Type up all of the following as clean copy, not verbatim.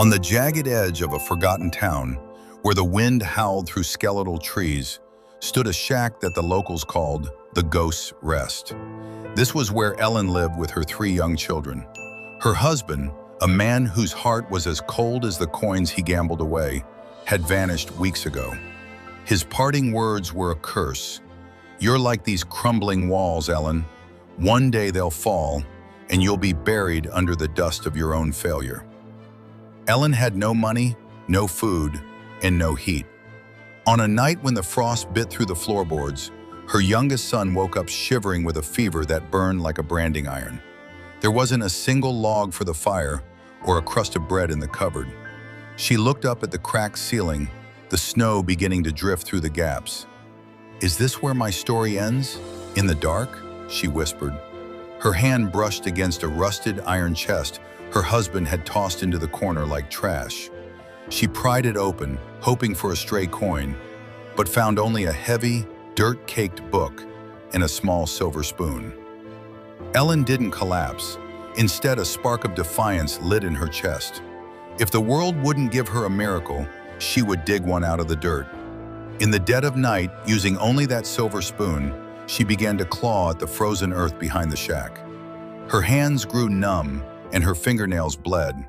On the jagged edge of a forgotten town, where the wind howled through skeletal trees, stood a shack that the locals called the Ghost's Rest. This was where Ellen lived with her 3 young children. Her husband, a man whose heart was as cold as the coins he gambled away, had vanished weeks ago. His parting words were a curse. "You're like these crumbling walls, Ellen. One day they'll fall, and you'll be buried under the dust of your own failure." Ellen had no money, no food, and no heat. On a night when the frost bit through the floorboards, her youngest son woke up shivering with a fever that burned like a branding iron. There wasn't a single log for the fire or a crust of bread in the cupboard. She looked up at the cracked ceiling, the snow beginning to drift through the gaps. "Is this where my story ends? In the dark?" she whispered. Her hand brushed against a rusted iron chest her husband had tossed into the corner like trash. She pried it open, hoping for a stray coin, but found only a heavy, dirt-caked book and a small silver spoon. Ellen didn't collapse. Instead, a spark of defiance lit in her chest. If the world wouldn't give her a miracle, she would dig one out of the dirt. In the dead of night, using only that silver spoon, she began to claw at the frozen earth behind the shack. Her hands grew numb and her fingernails bled,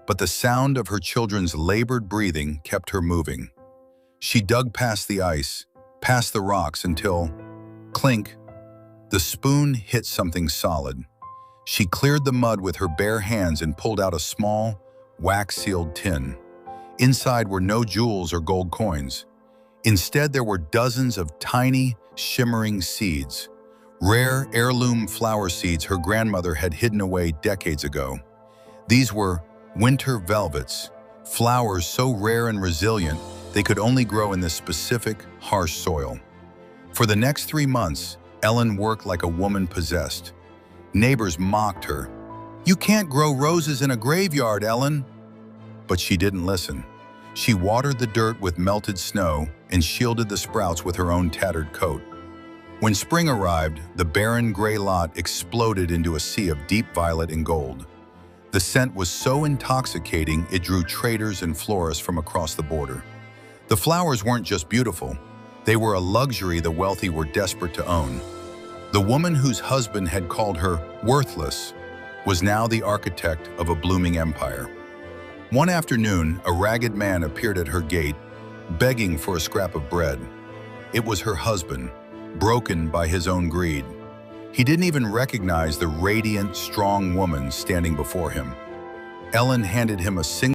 but the sound of her children's labored breathing kept her moving. She dug past the ice, past the rocks until, clink, the spoon hit something solid. She cleared the mud with her bare hands and pulled out a small, wax-sealed tin. Inside were no jewels or gold coins. Instead, there were dozens of tiny, shimmering seeds. Rare heirloom flower seeds her grandmother had hidden away decades ago. These were winter velvets, flowers so rare and resilient they could only grow in this specific, harsh soil. For the next 3 months, Ellen worked like a woman possessed. Neighbors mocked her. "You can't grow roses in a graveyard, Ellen." But she didn't listen. She watered the dirt with melted snow and shielded the sprouts with her own tattered coat. When spring arrived, the barren gray lot exploded into a sea of deep violet and gold. The scent was so intoxicating it drew traders and florists from across the border. The flowers weren't just beautiful, they were a luxury the wealthy were desperate to own. The woman whose husband had called her worthless was now the architect of a blooming empire. One afternoon, a ragged man appeared at her gate, begging for a scrap of bread. It was her husband, broken by his own greed. He didn't even recognize the radiant, strong woman standing before him. Ellen handed him a single